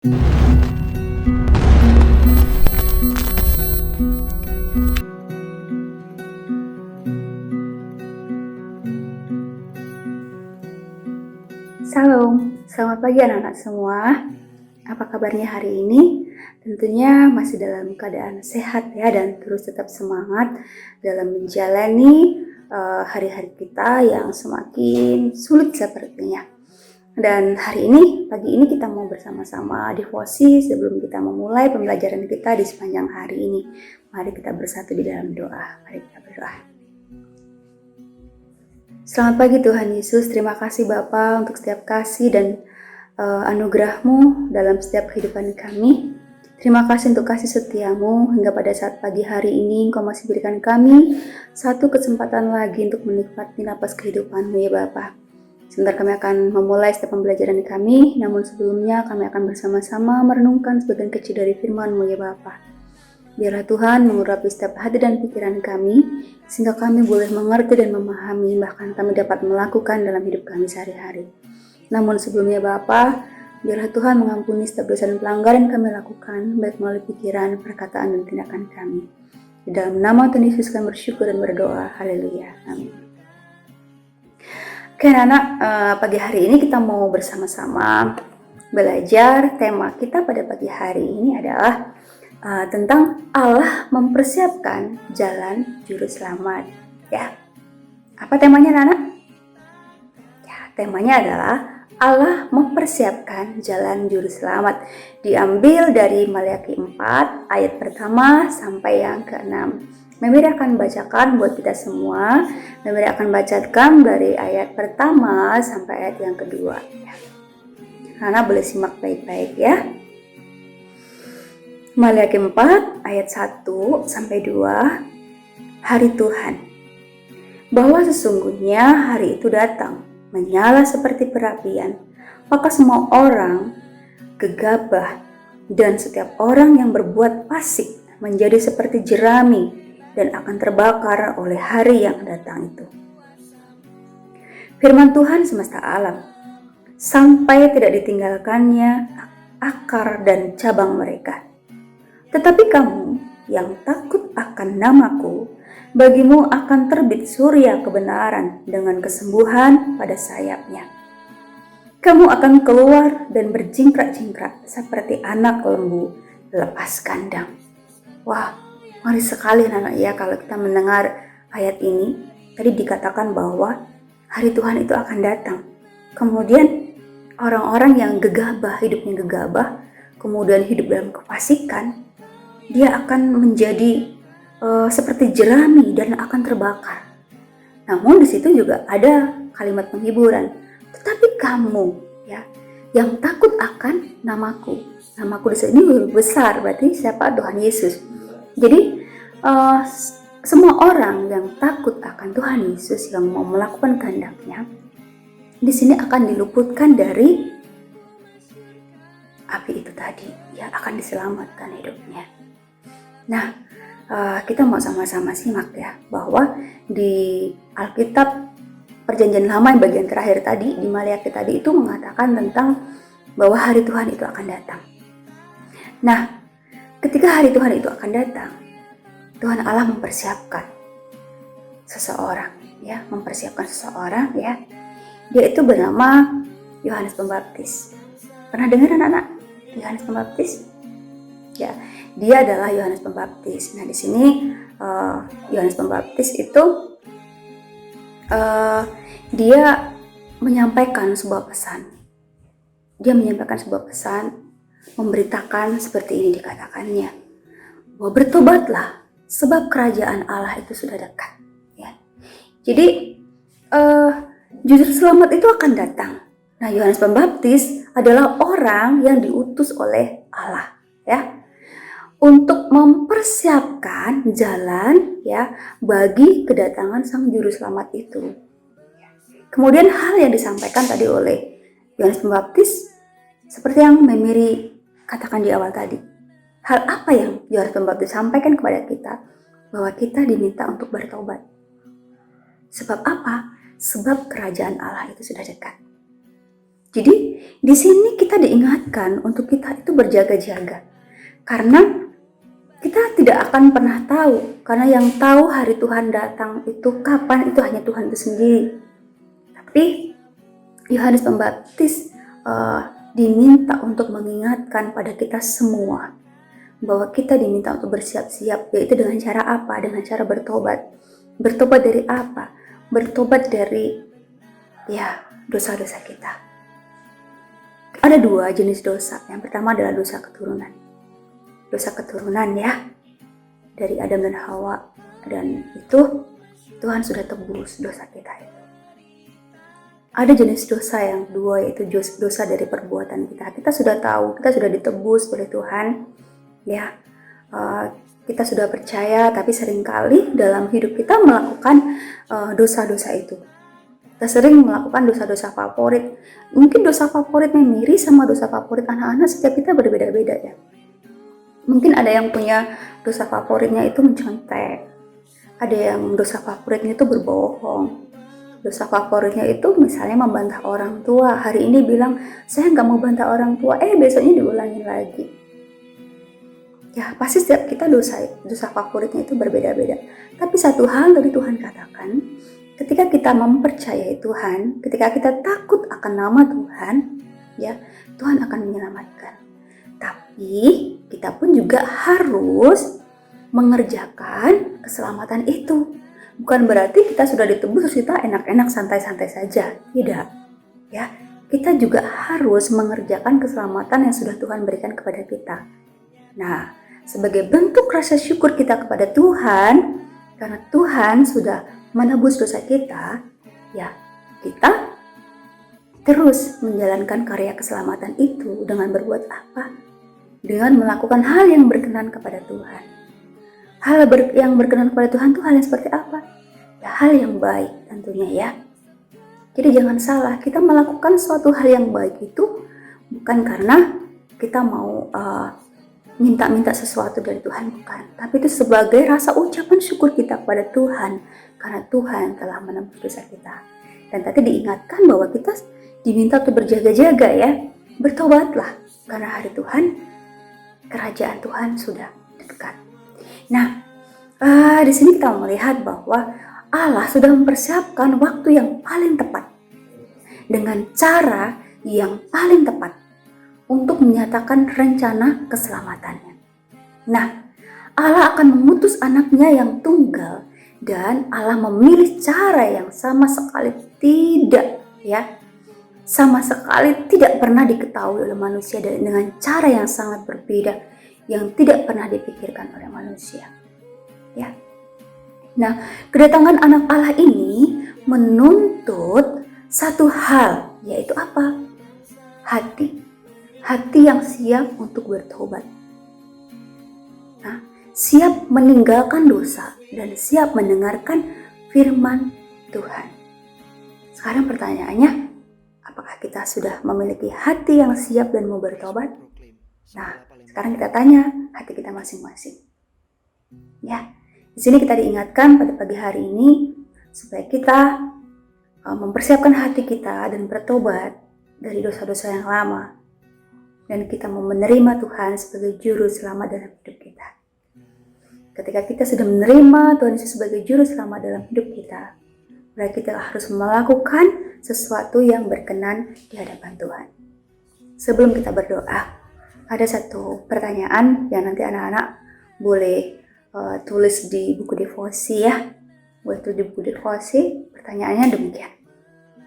Salam, selamat pagi anak-anak semua. Apa kabarnya hari ini? Tentunya masih dalam keadaan sehat ya, dan terus tetap semangat dalam menjalani hari-hari kita yang semakin sulit sepertinya. Dan hari ini, pagi ini kita mau bersama-sama devosi sebelum kita memulai pembelajaran kita di sepanjang hari ini. Mari kita bersatu di dalam doa. Mari kita berdoa. Selamat pagi Tuhan Yesus, terima kasih Bapa untuk setiap kasih dan anugerah-Mu dalam setiap kehidupan kami. Terima kasih untuk kasih setiamu hingga pada saat pagi hari ini Engkau masih berikan kami satu kesempatan lagi untuk menikmati napas kehidupan-Mu ya Bapa. Sebentar kami akan memulai setiap pembelajaran kami, namun sebelumnya kami akan bersama-sama merenungkan sebagian kecil dari firman-Mu ya Bapa. Biarlah Tuhan mengurapi setiap hati dan pikiran kami, sehingga kami boleh mengerti dan memahami, bahkan kami dapat melakukan dalam hidup kami sehari-hari. Namun sebelumnya Bapa, biarlah Tuhan mengampuni setiap dosa dan pelanggaran kami lakukan, baik melalui pikiran, perkataan, dan tindakan kami. Di dalam nama Tuhan Yesus kami bersyukur dan berdoa. Haleluya. Amin. Oke anak-anak, pagi hari ini kita mau bersama-sama belajar. Tema kita pada pagi hari ini adalah tentang Allah mempersiapkan jalan juru selamat. Ya, apa temanya anak-anak? Ya, temanya adalah Allah mempersiapkan jalan juru selamat. Diambil dari Maliaki 4 ayat pertama sampai yang ke-6. Memiri akan bacakan buat kita semua. Memiri akan bacakan dari ayat pertama sampai ayat yang kedua. Anak boleh simak baik-baik ya. Maliaki 4 ayat 1 sampai 2. Hari Tuhan. Bahwa sesungguhnya hari itu datang, menyala seperti perapian, maka semua orang gegabah dan setiap orang yang berbuat fasik menjadi seperti jerami dan akan terbakar oleh hari yang datang itu. Firman Tuhan semesta alam, sampai tidak ditinggalkannya akar dan cabang mereka. Tetapi kamu yang takut akan namaku, bagimu akan terbit surya kebenaran dengan kesembuhan pada sayapnya. Kamu akan keluar dan berjingkrak-jingkrak seperti anak lembu lepas kandang. Wah, ngeri sekali anak ya kalau kita mendengar ayat ini. Tadi dikatakan bahwa hari Tuhan itu akan datang. Kemudian orang-orang yang gegabah, hidupnya gegabah, kemudian hidup dalam kefasikan, dia akan menjadi seperti jerami dan akan terbakar. Namun di situ juga ada kalimat penghiburan. Tetapi kamu ya yang takut akan namaku. Namaku di sini lebih besar, berarti siapa? Tuhan Yesus. Jadi semua orang yang takut akan Tuhan Yesus, yang mau melakukan kehendaknya, di sini akan diluputkan dari api itu tadi, ya akan diselamatkan hidupnya. Nah, kita mau sama-sama simak ya, bahwa di Alkitab Perjanjian Lama yang bagian terakhir tadi, di Maliaki tadi itu mengatakan tentang bahwa hari Tuhan itu akan datang. Nah, ketika hari Tuhan itu akan datang, Tuhan Allah mempersiapkan seseorang ya, ya. Dia itu bernama Yohanes Pembaptis. Pernah dengar anak-anak Yohanes Pembaptis? Ya, dia adalah Yohanes Pembaptis. Nah, di sini Yohanes Pembaptis itu dia menyampaikan sebuah pesan. Dia menyampaikan sebuah pesan, memberitakan seperti ini dikatakannya, bahwa bertobatlah sebab kerajaan Allah itu sudah dekat. Ya. Jadi juru selamat itu akan datang. Nah, Yohanes Pembaptis adalah orang yang diutus oleh Allah, ya, untuk mempersiapkan jalan ya bagi kedatangan sang juru selamat itu. Kemudian hal yang disampaikan tadi oleh Yohanes Pembaptis seperti yang Memiri katakan di awal tadi. Hal apa yang Yohanes Pembaptis sampaikan kepada kita? Bahwa kita diminta untuk bertobat. Sebab apa? Sebab kerajaan Allah itu sudah dekat. Jadi di sini kita diingatkan untuk kita itu berjaga-jaga. Karena kita tidak akan pernah tahu, karena yang tahu hari Tuhan datang itu kapan itu hanya Tuhan itu sendiri. Tapi Yohanes Pembaptis diminta untuk mengingatkan pada kita semua bahwa kita diminta untuk bersiap-siap, yaitu dengan cara apa? Dengan cara bertobat. Bertobat dari apa? Bertobat dari dosa-dosa kita. Ada 2 jenis dosa. Yang pertama adalah dosa keturunan. Dosa keturunan ya, dari Adam dan Hawa, dan itu Tuhan sudah tebus dosa kita itu. Ada jenis dosa yang 2, yaitu dosa dari perbuatan kita. Kita sudah tahu, kita sudah ditebus oleh Tuhan ya. Kita sudah percaya, tapi seringkali dalam hidup kita melakukan dosa-dosa itu. Kita sering melakukan dosa-dosa favorit. Mungkin dosa favoritnya mirip sama dosa favorit anak-anak, setiap kita berbeda-beda ya. Mungkin ada yang punya dosa favoritnya itu mencontek. Ada yang dosa favoritnya itu berbohong. Dosa favoritnya itu misalnya membantah orang tua. Hari ini bilang, saya nggak mau bantah orang tua. Besoknya diulangin lagi. Ya, pasti setiap kita dosa favoritnya itu berbeda-beda. Tapi satu hal dari Tuhan katakan, ketika kita mempercayai Tuhan, ketika kita takut akan nama Tuhan, ya, Tuhan akan menyelamatkan. Tapi kita pun juga harus mengerjakan keselamatan itu. Bukan berarti kita sudah ditebus terus kita enak-enak santai-santai saja. Tidak. Ya, kita juga harus mengerjakan keselamatan yang sudah Tuhan berikan kepada kita. Nah, sebagai bentuk rasa syukur kita kepada Tuhan, karena Tuhan sudah menebus dosa kita, ya, kita terus menjalankan karya keselamatan itu dengan berbuat apa? Dengan melakukan hal yang berkenan kepada Tuhan. Hal yang berkenan kepada Tuhan itu hal yang seperti apa? Ya, hal yang baik tentunya ya. Jadi jangan salah, kita melakukan suatu hal yang baik itu bukan karena kita mau minta-minta sesuatu dari Tuhan, bukan. Tapi itu sebagai rasa ucapan syukur kita kepada Tuhan, karena Tuhan telah menebus dosa kita. Dan tadi diingatkan bahwa kita diminta untuk berjaga-jaga ya. Bertobatlah, karena hari Tuhan, kerajaan Tuhan sudah dekat. Nah, di sini kita melihat bahwa Allah sudah mempersiapkan waktu yang paling tepat dengan cara yang paling tepat untuk menyatakan rencana keselamatannya. Nah, Allah akan mengutus anaknya yang tunggal dan Allah memilih cara yang sama sekali tidak pernah diketahui oleh manusia dengan cara yang sangat berbeda yang tidak pernah dipikirkan oleh manusia. Ya. Nah, kedatangan anak Allah ini menuntut satu hal, yaitu apa? Hati yang siap untuk bertobat. Nah, siap meninggalkan dosa dan siap mendengarkan firman Tuhan. Sekarang pertanyaannya, apakah kita sudah memiliki hati yang siap dan mau bertobat? Nah, sekarang kita tanya hati kita masing-masing. Ya, di sini kita diingatkan pada pagi hari ini supaya kita mempersiapkan hati kita dan bertobat dari dosa-dosa yang lama, dan kita mau menerima Tuhan sebagai juru selamat dalam hidup kita. Ketika kita sudah menerima Tuhan Yesus sebagai juru selamat dalam hidup kita, berarti kita harus melakukan sesuatu yang berkenan di hadapan Tuhan. Sebelum kita berdoa, ada satu pertanyaan yang nanti anak-anak boleh tulis di buku devosi ya. Boleh tulis di buku devosi. Pertanyaannya demikian.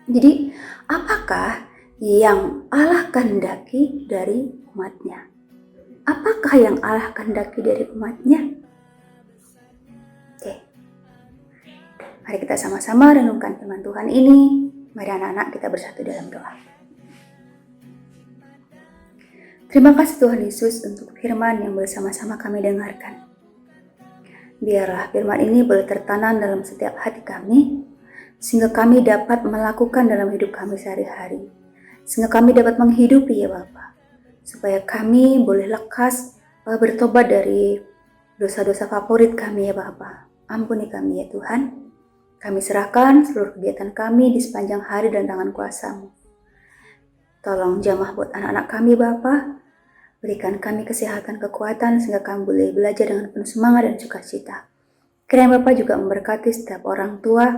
Jadi, apakah yang Allah kehendaki dari umatnya? Apakah yang Allah kehendaki dari umatnya? Oke. Mari kita sama-sama renungkan firman Tuhan ini. Mari anak-anak kita bersatu dalam doa. Terima kasih Tuhan Yesus untuk firman yang bersama-sama kami dengarkan. Biarlah firman ini boleh tertanam dalam setiap hati kami, sehingga kami dapat melakukan dalam hidup kami sehari-hari. Sehingga kami dapat menghidupi ya Bapa, supaya kami boleh lekas bertobat dari dosa-dosa favorit kami ya Bapa. Ampuni kami ya Tuhan. Kami serahkan seluruh kegiatan kami di sepanjang hari dan tangan kuasa-Mu. Tolong jamah buat anak-anak kami Bapa. Berikan kami kesehatan, kekuatan, sehingga kami boleh belajar dengan penuh semangat dan sukacita. Kiranya Bapa juga memberkati setiap orang tua,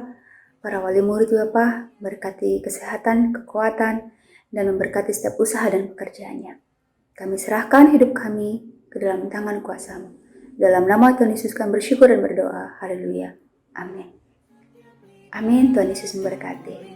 para wali murid Bapa, berkati kesehatan, kekuatan, dan memberkati setiap usaha dan pekerjaannya. Kami serahkan hidup kami ke dalam tangan kuasa-Mu. Dalam nama Tuhan Yesus kami bersyukur dan berdoa. Haleluya. Amin. Amin. Tuhan Yesus memberkati.